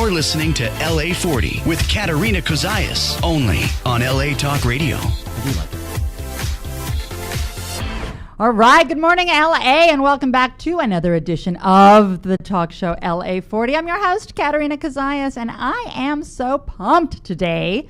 You're listening to LA40 with Katerina Cozias, only on LA Talk Radio. I do like it. All right, good morning, LA, and welcome back to another edition of the talk show LA40. I'm your host, Katerina Cozias, and I am so pumped today.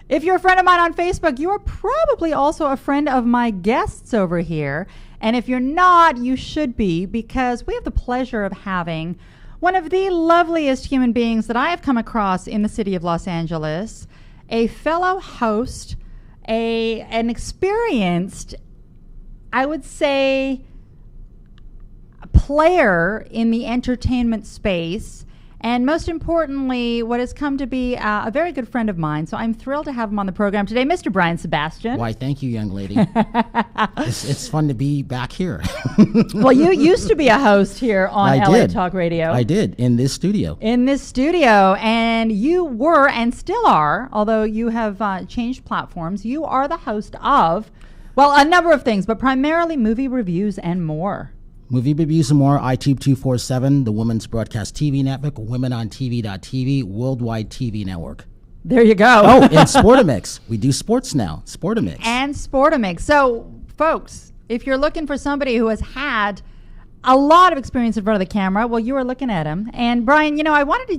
If you're a friend of mine on Facebook, you are probably also a friend of my guests over here. And if you're not, you should be, because we have the pleasure of having one of the loveliest human beings that I have come across in the city of Los Angeles, a fellow host, an experienced, I would say, a player in the entertainment space, and most importantly, what has come to be a very good friend of mine. So I'm thrilled to have him on the program today, Mr. Brian Sebastian. Why, thank you, young lady. It's fun to be back here. Well, you used to be a host here on LA Talk Radio. I did, in this studio. And you were, and still are, although you have changed platforms, you are the host of, well, a number of things, but primarily movie reviews and more. Movie reviews and more, iTube 247, the Women's Broadcast TV Network, WomenOnTV.tv, Worldwide TV Network. There you go. Oh, and Sportamix. We do sports now. Sportamix. And Sportamix. So, folks, if you're looking for somebody who has had a lot of experience in front of the camera, well, you are looking at him. And Brian, you know, I wanted you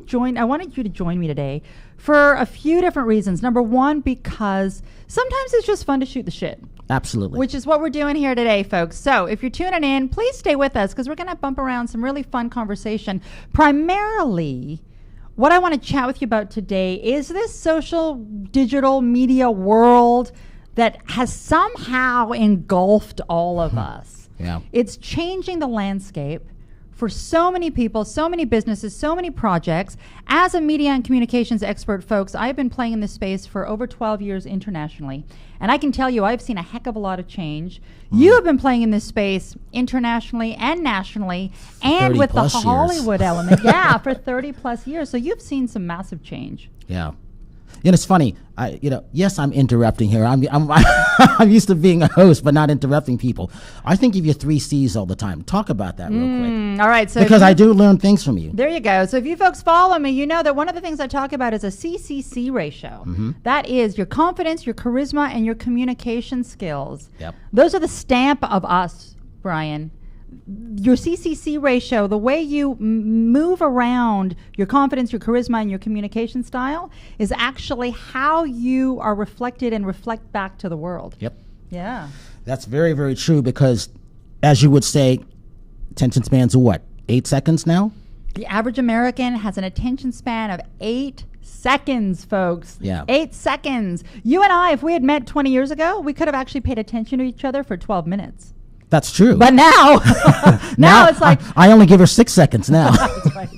to join me today for a few different reasons. Number one, because sometimes it's just fun to shoot the shit. Absolutely. Which is what we're doing here today, folks. So if you're tuning in, please stay with us, because we're going to bump around some really fun conversation. Primarily, what I want to chat with you about today is this social digital media world that has somehow engulfed all of us. Yeah. It's changing the landscape for so many people, so many businesses, so many projects. As a media and communications expert, folks, I've been playing in this space for over 12 years internationally. And I can tell you, I've seen a heck of a lot of change. You have been playing in this space internationally and nationally, and with the Hollywood element. Yeah, for 30 plus years. So you've seen some massive change. Yeah. And it's funny, yes, I'm interrupting here. I'm used to being a host, but not interrupting people. I think of you 3 C's all the time. Talk about that real quick. All right. So because I do learn things from you. There you go. So if you folks follow me, you know that one of the things I talk about is a CCC ratio. Mm-hmm. That is your confidence, your charisma, and your communication skills. Yep. Those are the stamp of us, Brian. Your CCC ratio, the way you move around your confidence, your charisma, and your communication style is actually how you are reflected and reflect back to the world. Yep. Yeah. That's very, very true, because, as you would say, attention spans are what, 8 seconds now? The average American has an attention span of 8 seconds, folks. Yeah. 8 seconds. You and I, if we had met 20 years ago, we could have actually paid attention to each other for 12 minutes. That's true. But now, now it's like... I only give her 6 seconds now. That's right.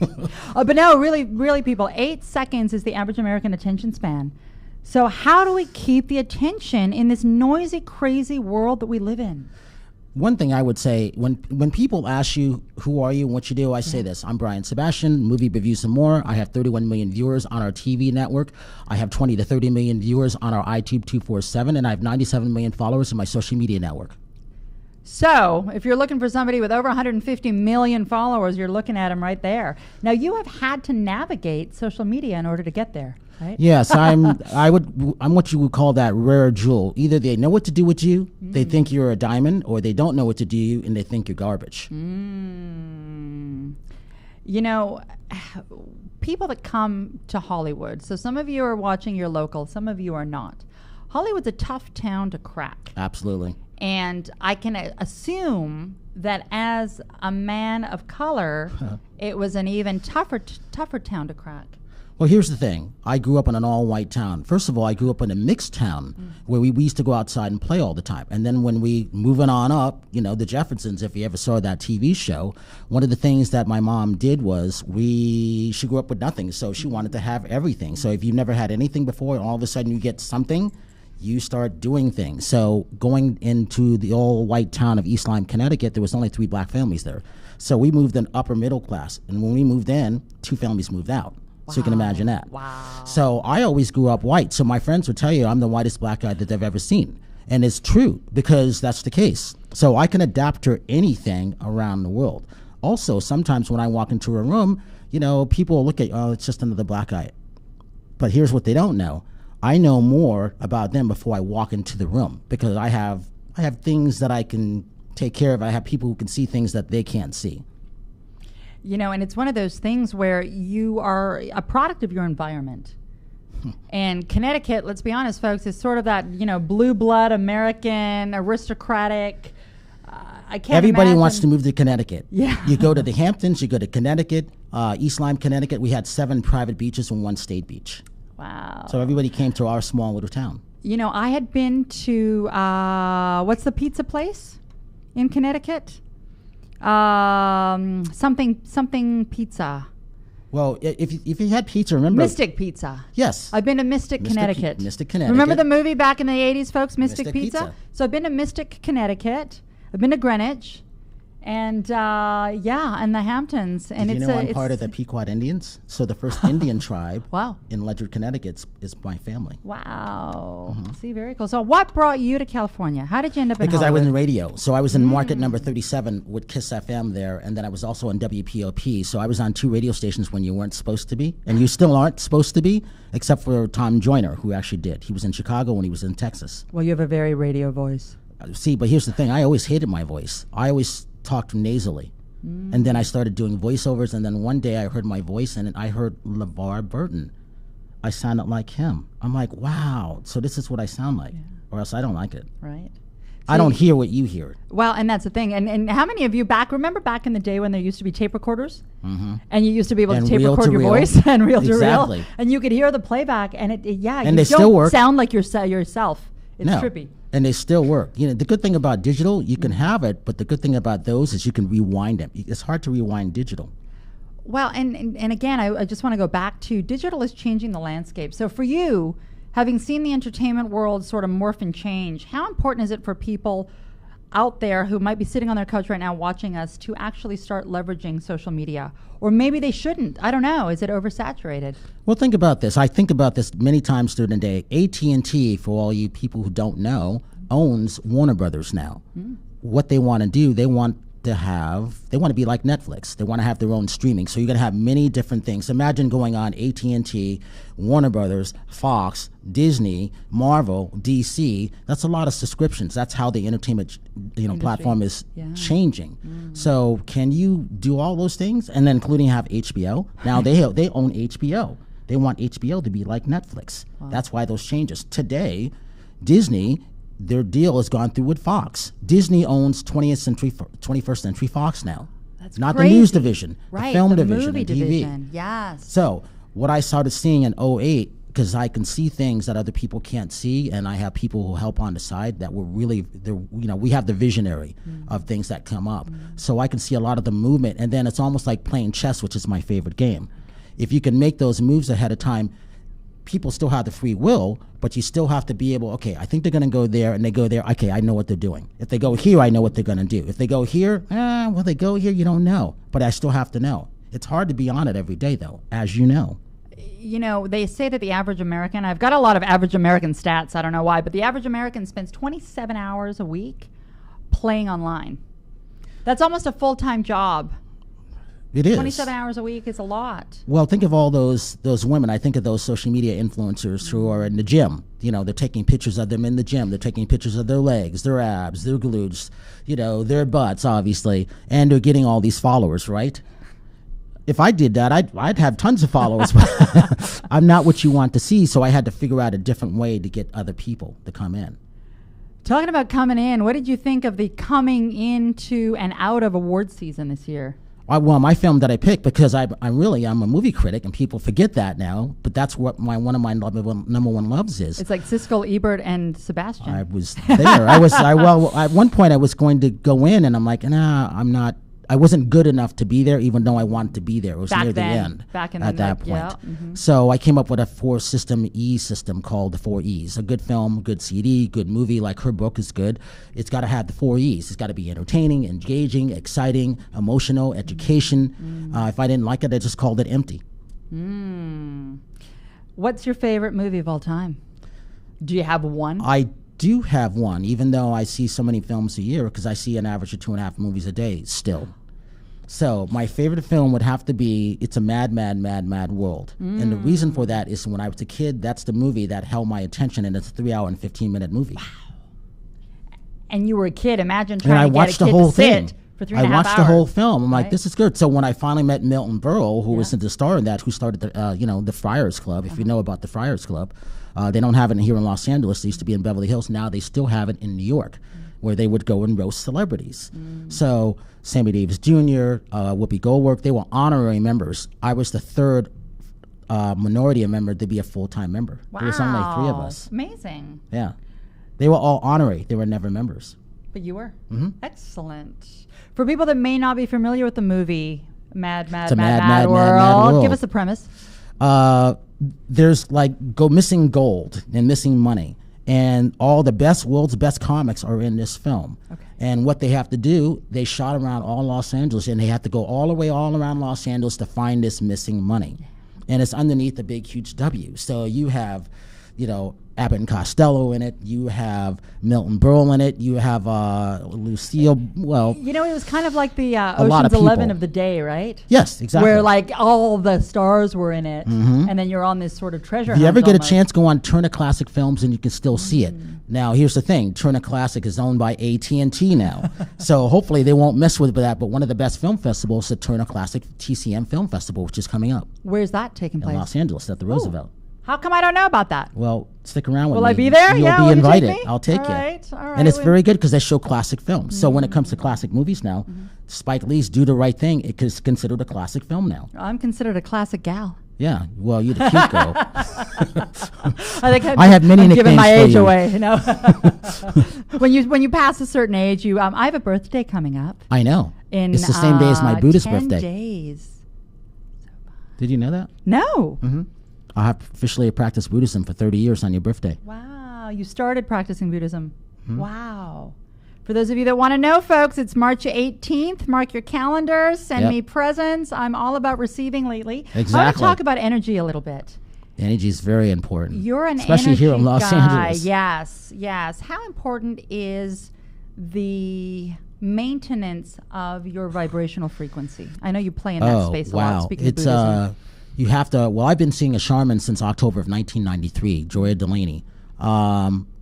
But no, really, people, 8 seconds is the average American attention span. So how do we keep the attention in this noisy, crazy world that we live in? One thing I would say, when people ask you, who are you and what you do, I say this. I'm Brian Sebastian, movie reviews and more. I have 31 million viewers on our TV network. I have 20 to 30 million viewers on our iTube 247, and I have 97 million followers in my social media network. So, if you're looking for somebody with over 150 million followers, you're looking at them right there. Now, you have had to navigate social media in order to get there, right? Yes, I'm what you would call that rare jewel. Either they know what to do with you, they think you're a diamond, or they don't know what to do you and they think you're garbage. You know, people that come to Hollywood, so some of you are watching your local, some of you are not. Hollywood's a tough town to crack. Absolutely. And I can assume that as a man of color, it was an even tougher town to crack. Well, here's the thing. I grew up in an all-white town. First of all, I grew up in a mixed town where we used to go outside and play all the time. And then when we moving on up, you know, the Jeffersons, if you ever saw that TV show, one of the things that my mom did was she grew up with nothing, so she wanted to have everything. So if you never had anything before, and all of a sudden you get something, you start doing things. So going into the all-white town of East Lyme, Connecticut, there was only 3 black families there. So we moved in upper middle class. And when we moved in, 2 families moved out. Wow. So you can imagine that. Wow. So I always grew up white. So my friends would tell you I'm the whitest black guy that they've ever seen. And it's true, because that's the case. So I can adapt to anything around the world. Also, sometimes when I walk into a room, people look at, oh, it's just another black guy. But here's what they don't know. I know more about them before I walk into the room because I have things that I can take care of. I have people who can see things that they can't see. And it's one of those things where you are a product of your environment. And Connecticut, let's be honest, folks, is sort of that, blue blood, American, aristocratic. I can't Everybody imagine. wants to move to Connecticut. Yeah. You go to the Hamptons, you go to Connecticut, East Lyme, Connecticut. We had 7 private beaches and 1 state beach. Wow. So everybody came to our small little town. I had been to, what's the pizza place in Connecticut? Something pizza. Well, if you had pizza, remember... Mystic Pizza. Yes. I've been to Mystic, Connecticut. Mystic, Connecticut. Remember the movie back in the 80s, folks, Mystic Pizza? Pizza. So I've been to Mystic, Connecticut. I've been to Greenwich. And, and the Hamptons. And Did you know I'm part of the Pequot Indians? So the first Indian tribe wow. in Ledyard, Connecticut is my family. Wow. See, very cool. So what brought you to California? How did you end up in Because Hollywood? I was in radio. So I was in market number 37 with KISS FM there, and then I was also on WPOP. So I was on 2 radio stations when you weren't supposed to be, and you still aren't supposed to be, except for Tom Joyner, who actually did. He was in Chicago when he was in Texas. Well, you have a very radio voice. See, but here's the thing. I always hated my voice. I always talked nasally. And then I started doing voiceovers, and then one day I heard my voice, and I heard LeVar Burton. I sounded like him. I'm like, wow, so this is what I sound like, or else I don't like it. Right. I don't hear what you hear. Well, and that's the thing. And how many of you remember back in the day when there used to be tape recorders? Mm-hmm. And you used to be able to tape record your voice and reel to reel. And you could hear the playback, and and you they don't still work. sound like yourself. It's No. trippy. And they still work. The good thing about digital, you can have it, but the good thing about those is you can rewind them. It's hard to rewind digital. Well, and again, I just want to go back to digital is changing the landscape. So for you, having seen the entertainment world sort of morph and change, how important is it for people out there who might be sitting on their couch right now watching us to actually start leveraging social media? Or maybe they shouldn't. I don't know. Is it oversaturated? Well, think about this. I think about this many times during the day. AT&T, for all you people who don't know, owns Warner Brothers now. What they want to do, they want to be like Netflix. They want to have their own streaming. So you're going to have many different things. Imagine going on AT&T, Warner Brothers, Fox, Disney, Marvel, DC. That's a lot of subscriptions. That's how the entertainment platform is changing. So can you do all those things? And then including have HBO. Now they own HBO. They want HBO to be like Netflix. Wow. That's why those changes. Today, Disney, their deal has gone through with Fox. Disney owns 21st Century Fox now. That's not crazy. the news division, right, the film the division, movie and TV. division. Yes. So what I started seeing in 2008, because I can see things that other people can't see, and I have people who help on the side that were really, we have the visionary of things that come up. So I can see a lot of the movement, and then it's almost like playing chess, which is my favorite game. If you can make those moves ahead of time, people still have the free will, but you still have to be able, okay, I think they're going to go there, and they go there, okay, I know what they're doing. If they go here, I know what they're going to do. If they go here, will they go here? You don't know, but I still have to know. It's hard to be on it every day, though, as you know. They say that the average American, I've got a lot of average American stats, I don't know why, but the average American spends 27 hours a week playing online. That's almost a full-time job. It is. 27 hours a week is a lot. Well, think of all those women. I think of those social media influencers who are in the gym. They're taking pictures of them in the gym. They're taking pictures of their legs, their abs, their glutes, their butts, obviously, and they're getting all these followers, right? If I did that, I'd have tons of followers. But I'm not what you want to see, so I had to figure out a different way to get other people to come in. Talking about coming in, what did you think of the coming into and out of award season this year? Well, my film that I picked, because I'm a movie critic, and people forget that now, but that's what one of my number one loves is. It's like Siskel, Ebert, and Sebastian. I was there. At one point I was going to go in, and I'm like, nah, I'm not. I wasn't good enough to be there, even though I wanted to be there. It was near the end at that point. Yeah, mm-hmm. So I came up with a 4E system called the 4 E's. A good film, good CD, good movie, like her book is good. It's got to have the 4 E's. It's got to be entertaining, engaging, exciting, emotional, education. If I didn't like it, I just called it empty. What's your favorite movie of all time? Do you have one? I do have one, even though I see so many films a year, because I see an average of 2.5 movies a day still. So my favorite film would have to be It's a Mad, Mad, Mad, Mad World. And the reason for that is when I was a kid, that's the movie that held my attention, and it's a 3 hour and 15-minute movie. And you were a kid. Imagine And I trying to watched get a the kid whole to thing. sit for 3.5 hours. I watched the whole film. I'm like, Right? this is good. So when I finally met Milton Berle, who was the star in that, who started the Friars Club. If you know about the Friars Club, they don't have it here in Los Angeles. They used to be in Beverly Hills. Now they still have it in New York, where they would go and roast celebrities. So Sammy Davis Jr., Whoopi Goldberg, they were honorary members. I was the third minority member to be a full-time member. Wow. There was only 3 of us. Amazing. Yeah. They were all honorary. They were never members. But you were. Excellent. For people that may not be familiar with the movie Mad, Mad, It's a Mad, Mad, Mad, Mad, Mad, World, Mad World. give us the premise. There's like go missing gold and missing money, and all the world's best comics are in this film. Okay. And what they have to do, they shot around all Los Angeles, and they have to go all the way all around Los Angeles to find this missing money. And it's underneath a big, huge W. So you have, Abbott and Costello in it. You have Milton Berle in it. You have Lucille. Well, It was kind of like the lot Ocean's of 11 people. of the day, right? yes, exactly. Where like all the stars were in it, and then you're on this sort of treasure If you hunt ever get a almost. chance, go on Turner Classic Films, and you can still see it. Now, here's the thing: Turner Classic is owned by AT&T now, so hopefully they won't mess with that. But one of the best film festivals is the Turner Classic TCM Film Festival, which is coming up Where's that taking in place? Los Angeles at the Roosevelt. How come I don't know about that? Well, stick around with Will me. I be there? You'll Yeah, be will you take invited. me? I'll take All you. right, all right, And it's we- very good because they show classic films. So when it comes to classic movies now, Spike Lee's Do the Right Thing. It is considered a classic film now. I'm considered a classic gal. Yeah. Well, you're the cute girl. I think I have many I'm giving nicknames my for age you. away. When you pass a certain age, I have a birthday coming up. I know. In It's the same day as my Buddhist 10 birthday. days. Did you know that? No. I have officially practiced Buddhism for 30 years on your birthday. Wow, you started practicing Buddhism. Hmm? Wow. For those of you that want to know, folks, it's March 18th. Mark your calendars. Send Yep. me presents. I'm all about receiving lately. I want to Exactly. talk about energy a little bit. Energy is very important. You're an especially energy here in Los guy. Angeles. Yes. How important is the maintenance of your vibrational frequency? I know you play in that space a lot. Speaking It's of Buddhism. you have to. Well, I've been seeing a shaman since October of 1993, Joya Delaney.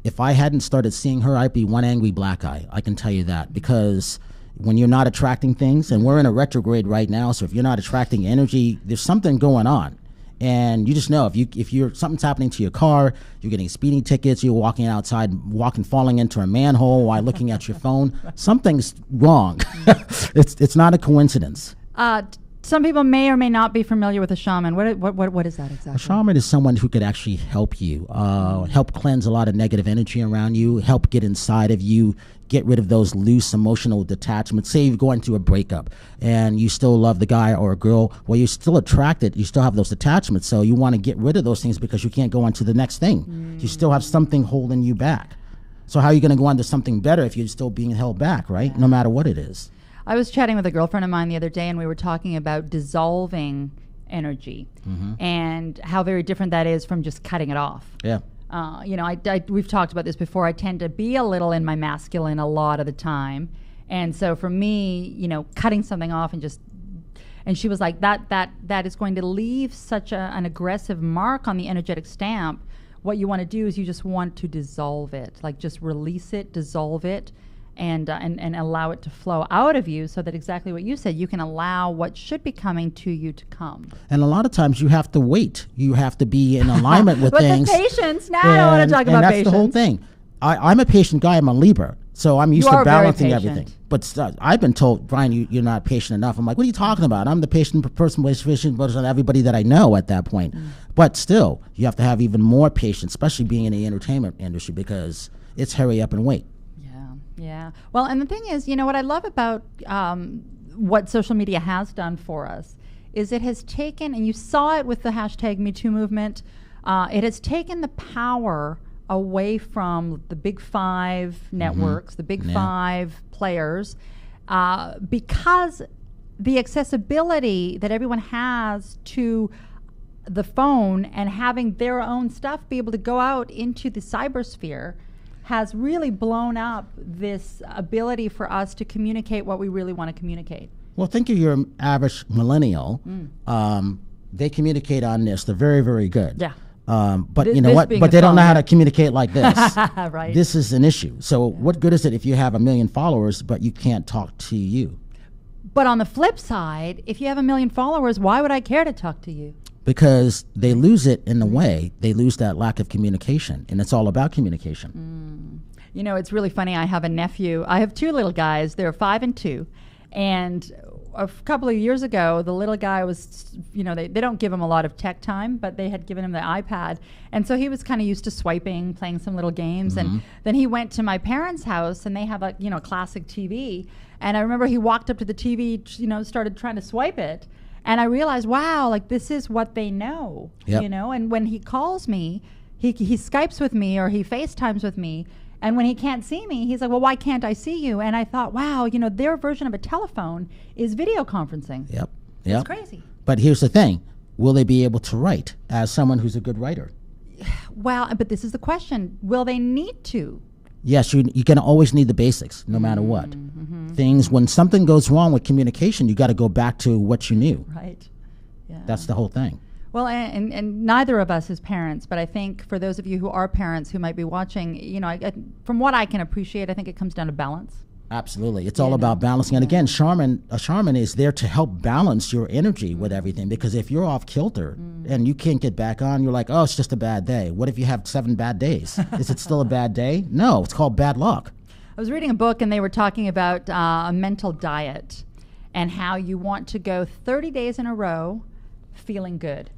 If I hadn't started seeing her, I'd be one angry black guy. I can tell you that, because when you're not attracting things, and we're in a retrograde right now, so if you're not attracting energy, there's something going on. And you just know if you're something's happening to your car, you're getting speeding tickets, you're walking outside, falling into a manhole while looking at your phone, something's wrong. It's not a coincidence. Some people may or may not be familiar with a shaman. What is that exactly? A shaman is someone who could actually help you, help cleanse a lot of negative energy around you, help get inside of you, get rid of those loose emotional detachments. Say you're going through a breakup and you still love the guy or a girl, well, you're still attracted, you still have those attachments, so you want to get rid of those things because you can't go on to the next thing. You still have something holding you back. So how are you going to go on to something better if you're still being held back, right? No matter what it is. I was chatting with a girlfriend of mine the other day, and we were talking about dissolving energy and how very different that is from just cutting it off. Yeah. We've talked about this before. I tend to be a little in my masculine a lot of the time. And so for me, cutting something off and she was like, that is going to leave such an aggressive mark on the energetic stamp. What you want to do is you just want to dissolve it, like just release it, dissolve it, and allow it to flow out of you, so that exactly what you said, you can allow what should be coming to you to come. And a lot of times you have to wait. You have to be in alignment with But things. the patience, now I don't want to talk about that's patience. the whole thing. I'm a patient guy. I'm a Libra, so I'm used You to are very balancing patient. everything. But I've been told, Brian, you're not patient enough. I'm like, what are you talking about? I'm the patient person on everybody that I know at that point. But still, you have to have even more patience, especially being in the entertainment industry, because it's hurry up and wait. Yeah. Well, and the thing is, what I love about what social media has done for us is it has taken, and you saw it with the hashtag #MeToo movement, it has taken the power away from the big five networks, the big five players, because the accessibility that everyone has to the phone and having their own stuff be able to go out into the cybersphere has really blown up this ability for us to communicate what we really want to communicate. Well, think of your average millennial. They communicate on this. They're very, very good. Yeah. But Th- you know this what? being But a they don't phone, know how yeah. to communicate like this. Right. This is an issue. So what good is it if you have 1 million followers, but you can't talk to you? But on the flip side, if you have 1 million followers, why would I care to talk to you? Because they lose it in a way. They lose that lack of communication, and it's all about communication. You know, it's really funny. I have a nephew. I have 2 little guys. They're 5 and 2. And a couple of years ago, the little guy was, you know, they don't give him a lot of tech time, but they had given him the iPad. And so he was kind of used to swiping, playing some little games. And then he went to my parents' house, and they have a, you know, classic TV. And I remember he walked up to the TV, you know, started trying to swipe it. And I realized, wow, like this is what they know, Yep. you know. And when he calls me, he Skypes with me or he FaceTimes with me. And when he can't see me, he's like, well, why can't I see you? And I thought, wow, you know, their version of a telephone is video conferencing. Yep. It's crazy. But here's the thing. Will they be able to write as someone who's a good writer? Well, but this is the question. Will they need to? Yes, you're going to always need the basics, no matter what. Things, when something goes wrong with communication, you got to go back to what you knew. Right. Yeah. That's the whole thing. Well, and neither of us is parents, but I think for those of you who are parents who might be watching, you know, from what I can appreciate, I think it comes down to balance. Absolutely. It's all about balancing. And again, a shaman is there to help balance your energy with everything, because if you're off kilter and you can't get back on, you're like, oh, it's just a bad day. What if you have 7 bad days? Is it still a bad day? No, it's called bad luck. I was reading a book and they were talking about a mental diet and how you want to go 30 days in a row feeling good.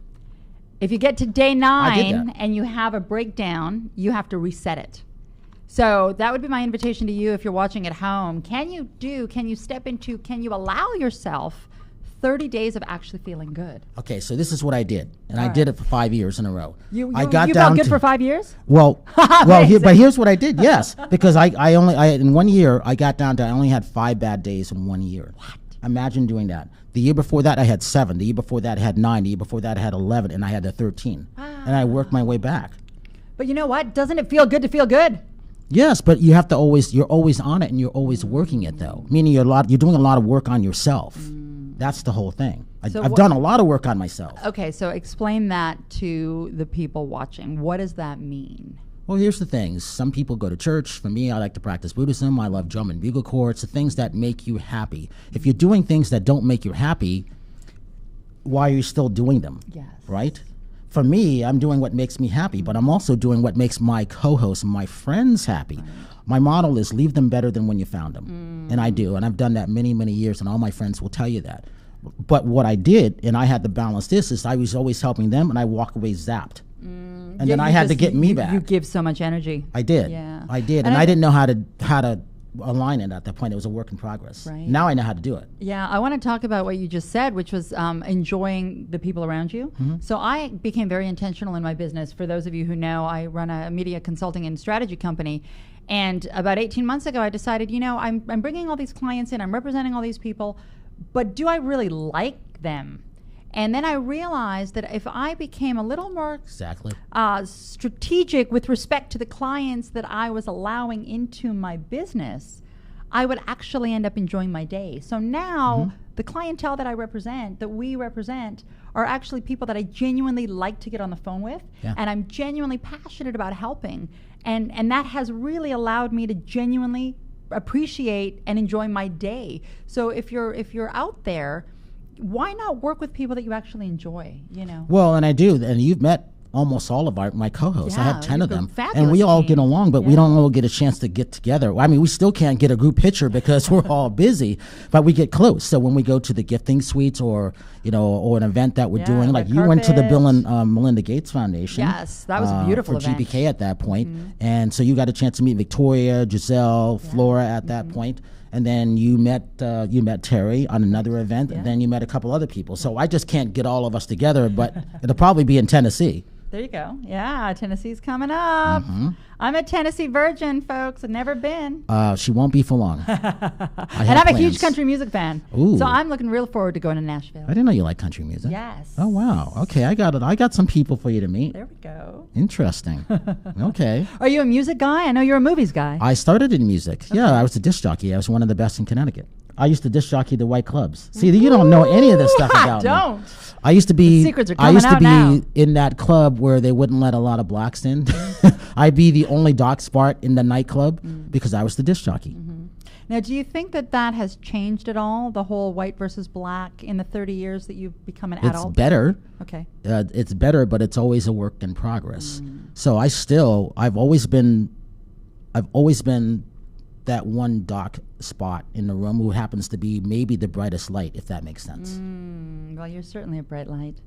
If you get to day 9 and you have a breakdown, you have to reset it. So that would be my invitation to you if you're watching at home. Can you allow yourself 30 days of actually feeling good? Okay, so this is what I did. And I did it for 5 years in a row. You I got felt down good to, for 5 years? Well, but here's what I did, yes. Because I in 1 year, I got down to, I only had 5 bad days in 1 year. What? Imagine doing that. The year before that, I had 7. The year before that, I had 9. The year before that, I had 11. And I had the 13. And I worked my way back. But you know what? Doesn't it feel good to feel good? Yes, but you have to you're always on it, and you're always working it, though. Meaning you're doing a lot of work on yourself. That's the whole thing. I've done a lot of work on myself. Okay, so explain that to the people watching. What does that mean? Well, here's the thing. Some people go to church. For me, I like to practice Buddhism. I love drum and bugle corps. It's the things that make you happy. If you're doing things that don't make you happy, why are you still doing them? Yes. Right? For me, I'm doing what makes me happy, but I'm also doing what makes my co-hosts and my friends happy. Right. My model is leave them better than when you found them. And I do. And I've done that many, many years, and all my friends will tell you that. But what I did, and I had to balance this, is I was always helping them, and I walk away zapped. And then I had to get me back. You give so much energy. I did. Yeah. I did. And I didn't know how to align it at that point. It was a work in progress. Right. Now I know how to do it. Yeah, I want to talk about what you just said, which was enjoying the people around you. So I became very intentional in my business. For those of you who know, I run a media consulting and strategy company. And about 18 months ago, I decided, you know, I'm bringing all these clients in, I'm representing all these people, but do I really like them? And then I realized that if I became a little more strategic with respect to the clients that I was allowing into my business, I would actually end up enjoying my day. So now the clientele that we represent, are actually people that I genuinely like to get on the phone with, and I'm genuinely passionate about helping. And that has really allowed me to genuinely appreciate and enjoy my day. So if you're out there, why not work with people that you actually enjoy, you know? Well, and I do. And you've met almost all of my co-hosts. I have 10 of them. Fabulous and we all team. get along, but we don't all get a chance to get together. I mean, we still can't get a group picture because we're all busy, but we get close. So when we go to the gifting suites or, you know, or an event that we're doing, like you went to the Bill and Melinda Gates Foundation. Yes, that was a beautiful for event. GBK at that point. And so you got a chance to meet Victoria, Giselle, Flora at that point. And then you met Terry on another event, and then you met a couple other people. So I just can't get all of us together, but it'll probably be in Tennessee. There you go. Yeah, Tennessee's coming up. I'm a Tennessee virgin, folks. I've never been. She won't be for long. I'm a huge country music fan. Ooh. So I'm looking real forward to going to Nashville. I didn't know you like country music. Yes. Oh, wow. Okay, I got it. I got some people for you to meet. There we go. Interesting. Okay. Are you a music guy? I know you're a movies guy. I started in music. Okay. Yeah, I was a disc jockey. I was one of the best in Connecticut. I used to disc jockey the white clubs. See, you don't know any of this stuff about me. Don't. I used to be. The secrets are I coming used to out be now. in that club where they wouldn't let a lot of blacks in. I'd be the only dark spot in the nightclub because I was the disc jockey. Now, do you think that has changed at all, the whole white versus black, in the 30 years that you've become an adult? It's better. Okay. It's better, but it's always a work in progress. So I've always been that one dark spot in the room who happens to be maybe the brightest light, if that makes sense. Well, you're certainly a bright light.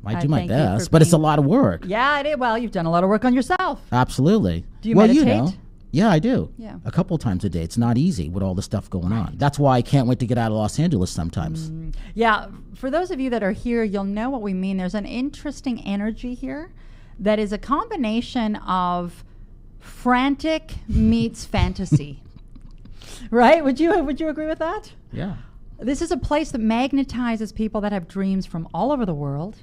I do my thank you for best, but it's a being- lot of work. Yeah, it is. Well, you've done a lot of work on yourself. Absolutely. Do you well, meditate? You know. Yeah, I do. Yeah. A couple times a day. It's not easy with all the stuff going on. That's why I can't wait to get out of Los Angeles sometimes. Yeah, for those of you that are here, you'll know what we mean. There's an interesting energy here that is a combination of frantic meets fantasy. Right? Would you agree with that? Yeah. This is a place that magnetizes people that have dreams from all over the world,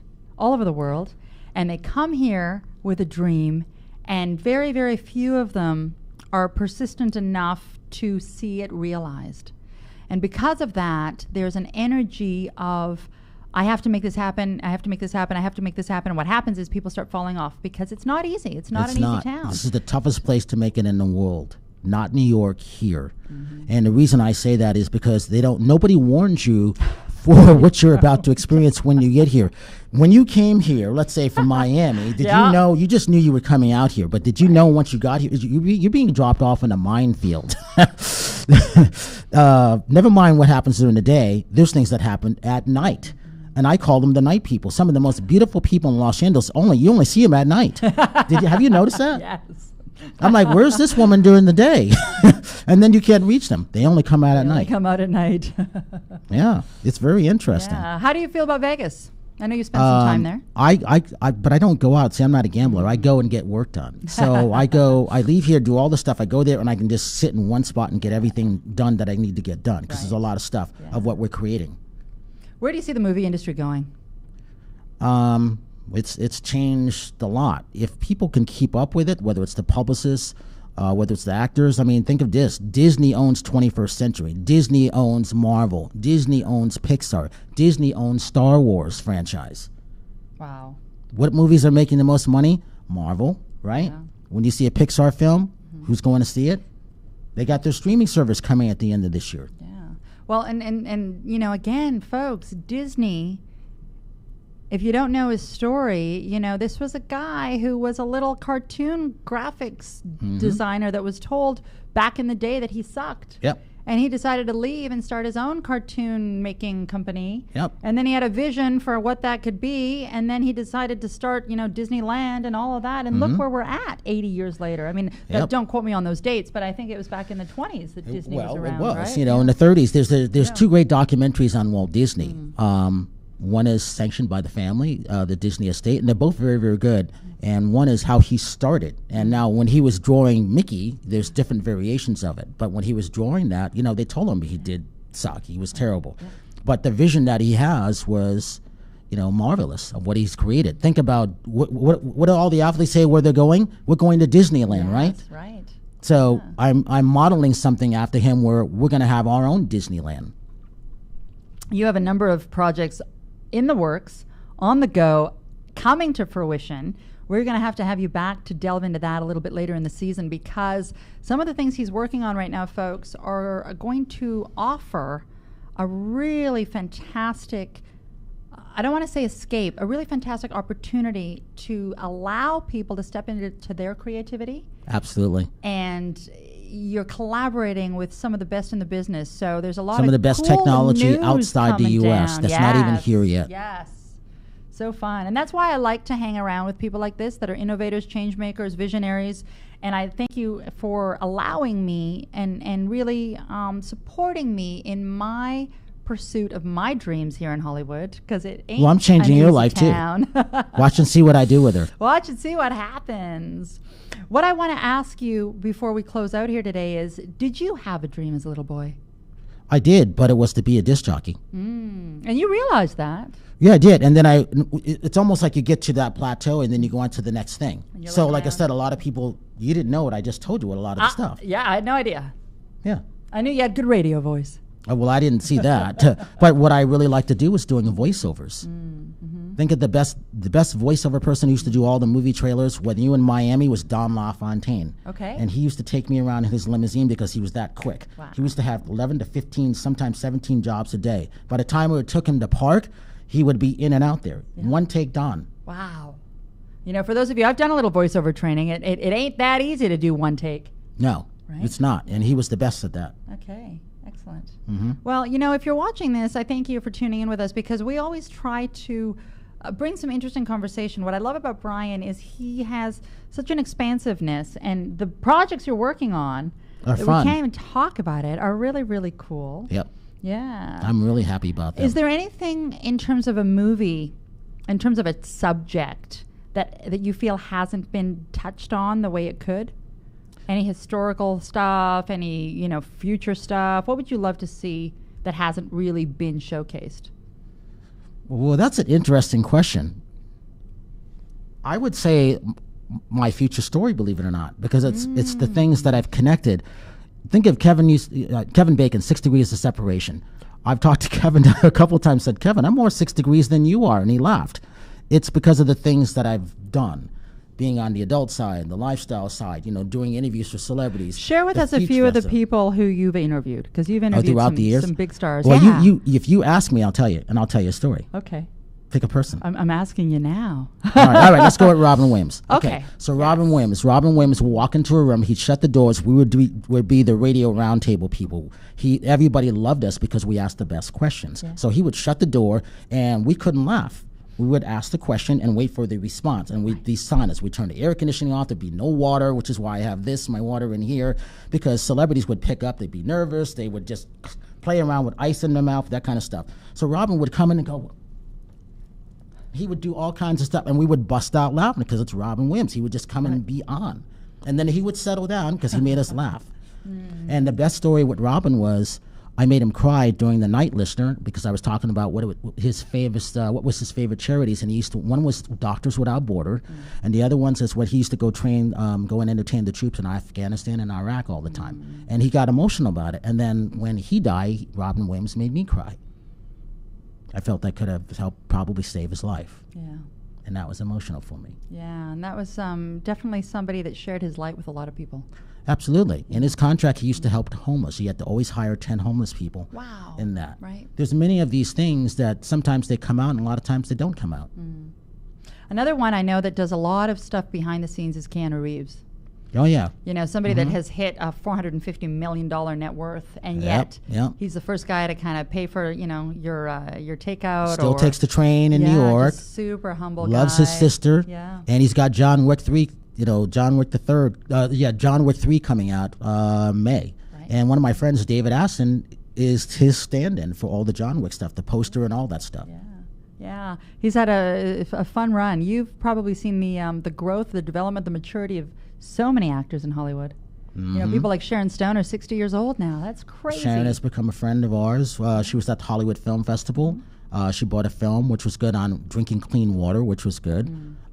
and they come here with a dream, and very, very few of them are persistent enough to see it realized. And because of that, there's an energy of, I have to make this happen, I have to make this happen, I have to make this happen. And what happens is people start falling off because it's not easy. It's not an easy town. This is the toughest place to make it in the world. Not New York, here. And the reason I say that is because nobody warns you for what you're about to experience when you get here. When you came here, let's say from Miami, did you know, you just knew you were coming out here, but did you know once you got here, you're being dropped off in a minefield. Never mind what happens during the day, there's things that happen at night. And I call them the night people. Some of the most beautiful people in Los Angeles, you only see them at night. Have you noticed that? Yes. I'm like, where's this woman during the day? And then you can't reach them. They only come out at They night. come out at night. Yeah, it's very interesting. Yeah. How do you feel about Vegas? I know you spent some time there. But I don't go out. See, I'm not a gambler. I go and get work done. So I leave here, do all the stuff. I go there and I can just sit in one spot and get everything done that I need to get done because there's a lot of stuff of what we're creating. Where do you see the movie industry going? It's changed a lot. If people can keep up with it, whether it's the publicists, whether it's the actors, I mean, think of this. Disney owns 21st Century. Disney owns Marvel. Disney owns Pixar. Disney owns Star Wars franchise. Wow. What movies are making the most money? Marvel, right? Yeah. When you see a Pixar film, who's going to see it? They got their streaming service coming at the end of this year. Yeah. Well, and you know, again, folks, Disney, if you don't know his story, you know, this was a guy who was a little cartoon graphics designer that was told back in the day that he sucked. Yep. And he decided to leave and start his own cartoon making company. Yep. And then he had a vision for what that could be. And then he decided to start, you know, Disneyland and all of that. And look where we're at 80 years later. I mean, don't quote me on those dates, but I think it was back in the 20s that Disney was around, it was. right? You know, in the 30s, there's two great documentaries on Walt Disney. One is sanctioned by the family, the Disney estate, and they're both very, very good. And one is how he started. And now when he was drawing Mickey, there's different variations of it. But when he was drawing that, you know, they told him he did suck. He was terrible. But the vision that he has was, you know, marvelous of what he's created. Think about what do all the athletes say where they're going? We're going to Disneyland, right? That's right. So I'm modeling something after him where we're going to have our own Disneyland. You have a number of projects in the works, on the go, coming to fruition. We're going to have you back to delve into that a little bit later in the season because some of the things he's working on right now, folks, are going to offer a really fantastic, I don't want to say escape, a really fantastic opportunity to allow people to step into their creativity. Absolutely. And you're collaborating with some of the best in the business. So there's a lot some of the best cool technology news outside the coming U.S. down. that's not even here yet. Yes. So fun. And that's why I like to hang around with people like this that are innovators, change makers, visionaries. And I thank you for allowing me and really supporting me in my pursuit of my dreams here in Hollywood, because it ain't. Well, I'm changing your life town. too. Watch and see what I do with her. Watch and see what happens. What I want to ask you before we close out here today is, did you have a dream as a little boy? I did, but it was to be a disc jockey. And you realized that. Yeah, I did. And then it's almost like you get to that plateau and then you go on to the next thing. So like I said, a lot of people, you didn't know what I just told you, what a lot of the stuff. Yeah, I had no idea. Yeah. I knew you had good radio voice. Well, I didn't see that. But what I really like to do is doing voiceovers. Think of the best voiceover person who used to do all the movie trailers when you in Miami was Don LaFontaine. Okay. And he used to take me around in his limousine because he was that quick. Wow. He used to have 11 to 15, sometimes 17 jobs a day. By the time it took him to park, he would be in and out there. One take Don. Wow. You know, for those of you, I've done a little voiceover training. It ain't that easy to do one take. No, Right? it's not. And he was the best at that. Okay, excellent. Well, you know, if you're watching this, I thank you for tuning in with us because we always try to bring some interesting conversation. What I love about Brian is he has such an expansiveness, and the projects you're working on Are that fun. we can't even talk about it are really, really cool. Yep. Yeah. I'm really happy about that. Is there anything in terms of a movie, in terms of its subject, that you feel hasn't been touched on the way it could? Any historical stuff, any, you know, future stuff? What would you love to see that hasn't really been showcased? Well, that's an interesting question. I would say my future story, believe it or not, because it's the things that I've connected. Think of Kevin Bacon, 6 Degrees of Separation. I've talked to Kevin a couple of times, said, Kevin, I'm more 6 degrees than you are, and he laughed. It's because of the things that I've done, being on the adult side, the lifestyle side, you know, doing interviews for celebrities. Share with us a few of the people who you've interviewed, because you've interviewed throughout the years? some big stars. Well, yeah. if you ask me, I'll tell you, and I'll tell you a story. Okay. Pick a person. I'm asking you now. all right, let's go with Robin Williams. Okay. So Robin Williams would walk into a room, he'd shut the doors, we would be the radio roundtable people. Everybody loved us because we asked the best questions. Yeah. So he would shut the door and we couldn't laugh. We would ask the question and wait for the response, and we'd be silent. We'd turn the air conditioning off. There'd be no water, which is why I have my water in here, because celebrities would pick up. They'd be nervous. They would just play around with ice in their mouth, that kind of stuff. So Robin would come in and go. He would do all kinds of stuff, and we would bust out laughing because it's Robin Williams. He would just come in and be on, and then he would settle down because he made us laugh. And the best story with Robin was, I made him cry during the Night Listener because I was talking about what was his favorite charities, and one was Doctors Without Border, and the other one is what he used to go and entertain the troops in Afghanistan and Iraq all the time, and he got emotional about it. And then when he died, Robin Williams made me cry. I felt I could have helped probably save his life. Yeah. And that was emotional for me. Yeah, and that was definitely somebody that shared his light with a lot of people. Absolutely. In his contract, he used to help the homeless. He had to always hire 10 homeless people. Wow. In that. Right. There's many of these things that sometimes they come out and a lot of times they don't come out. Another one I know that does a lot of stuff behind the scenes is Keanu Reeves. Oh, yeah. You know, somebody that has hit a $450 million net worth, and yet he's the first guy to kind of pay for, you know, your takeout. Still takes the train in New York. Just super humble Loves guy. his sister. Yeah. And he's got John Wick 3, John Wick the Third. John Wick 3 coming out May. Right. And one of my friends, David Aston, is his stand-in for all the John Wick stuff, the poster and all that stuff. Yeah. Yeah, he's had a fun run. You've probably seen the growth, the development, the maturity of so many actors in Hollywood. You know, people like Sharon Stone are 60 years old now. That's crazy. Sharon has become a friend of ours. She was at the Hollywood Film Festival. She bought a film, which was good, on drinking clean water, which was good.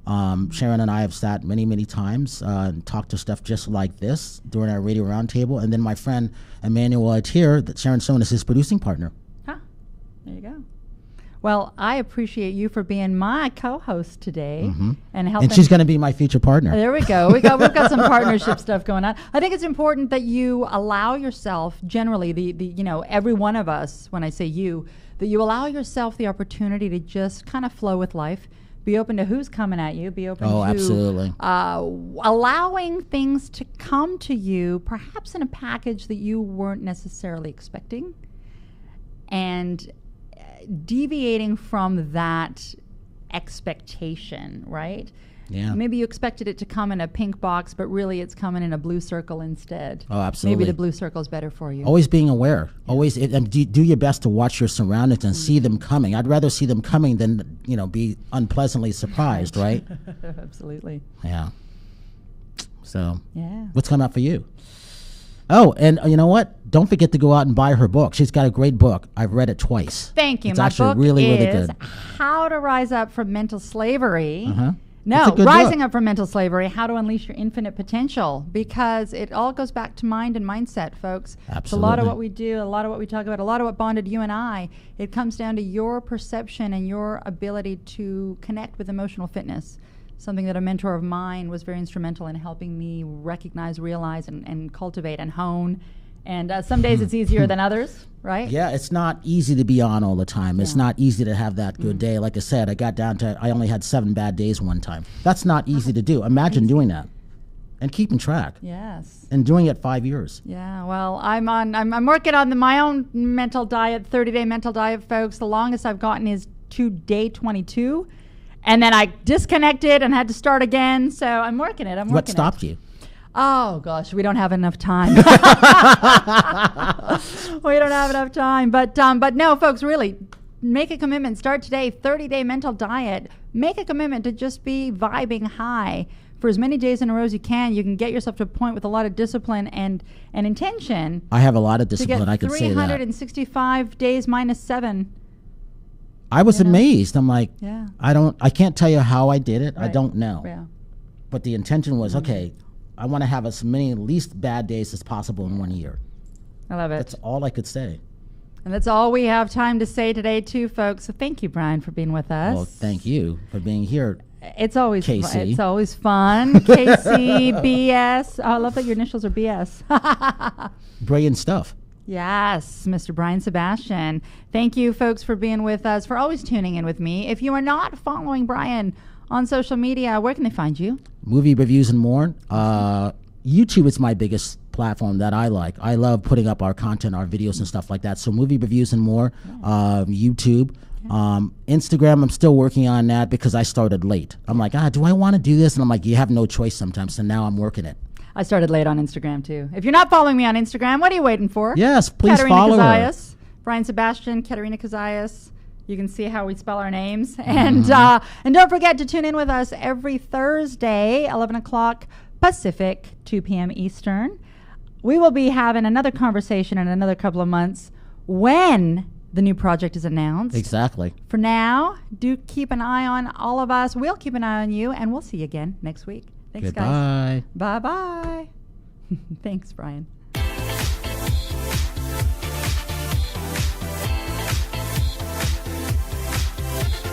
Sharon and I have sat many, many times and talked to stuff just like this during our radio roundtable. And then my friend Emmanuel Atier, that Sharon Stone is his producing partner. Huh. There you go. Well, I appreciate you for being my co-host today and helping. And she's going to be my future partner. There we go. We've got some partnership stuff going on. I think it's important that you allow yourself, generally, every one of us, when I say you, that you allow yourself the opportunity to just kind of flow with life. Be open to who's coming at you. Be open to absolutely. Allowing things to come to you, perhaps in a package that you weren't necessarily expecting, and deviating from that expectation, right? Yeah. Maybe you expected it to come in a pink box, but really it's coming in a blue circle instead. Oh, absolutely. Maybe the blue circle is better for you. Always being aware. Yeah. Always do your best to watch your surroundings and see them coming. I'd rather see them coming than, be unpleasantly surprised, right? Absolutely. Yeah. So, yeah. What's coming up for you? Oh, and you know what? Don't forget to go out and buy her book. She's got a great book. I've read it twice. Thank you. It's My actually book really, is really good. How to Rise Up from Mental Slavery. No, good Rising book. Up from Mental Slavery, How to Unleash Your Infinite Potential, because it all goes back to mind and mindset, folks. Absolutely. It's a lot of what we do, a lot of what we talk about, a lot of what bonded you and I. It comes down to your perception and your ability to connect with emotional fitness, something that a mentor of mine was very instrumental in helping me recognize, realize, and cultivate and hone. And some days it's easier than others, right? Yeah, it's not easy to be on all the time. It's not easy to have that good day. Like I said, I got down to, I only had 7 bad days one time. That's not easy to do. Imagine doing that and keeping track. Yes. And doing it 5 years. Yeah, well, I'm working on my own mental diet, 30-day mental diet, folks. The longest I've gotten is to day 22. And then I disconnected and had to start again. So I'm working it. What stopped you? Oh, gosh, we don't have enough time. We don't have enough time. But no, folks, really, make a commitment. Start today, 30-day mental diet. Make a commitment to just be vibing high for as many days in a row as you can. You can get yourself to a point with a lot of discipline and intention. I have a lot of discipline, I could say that. 365 days minus 7. I was amazed. I'm like, Yeah. I can't tell you how I did it. I Right. don't know. Yeah. But the intention was, okay, I want to have as many least bad days as possible in 1 year. I love it. That's all I could say. And that's all we have time to say today, too, folks. So thank you, Brian, for being with us. Well, thank you for being here. It's always Casey. It's always fun. Casey, BS. Oh, I love that your initials are BS. Brilliant stuff. Yes, Mr. Brian Sebastian. Thank you, folks, for being with us, for always tuning in with me. If you are not following Brian on social media, where can they find you? Movie reviews and more. YouTube is my biggest platform that I like. I love putting up our content, our videos and stuff like that. So movie reviews and more. YouTube. Instagram, I'm still working on that because I started late. I'm like, do I want to do this? And I'm like, you have no choice sometimes. So now I'm working it. I started late on Instagram, too. If you're not following me on Instagram, what are you waiting for? Yes, please Katerina follow Cozias, Brian Sebastian, Katerina Cozias. You can see how we spell our names. And don't forget to tune in with us every Thursday, 11 o'clock Pacific, 2 p.m. Eastern. We will be having another conversation in another couple of months when the new project is announced. Exactly. For now, do keep an eye on all of us. We'll keep an eye on you, and we'll see you again next week. Thanks, guys. Goodbye. Bye-bye. Thanks, Brian.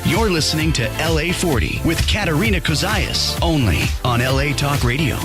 You're listening to LA40 with Katerina Cozias, only on LA Talk Radio.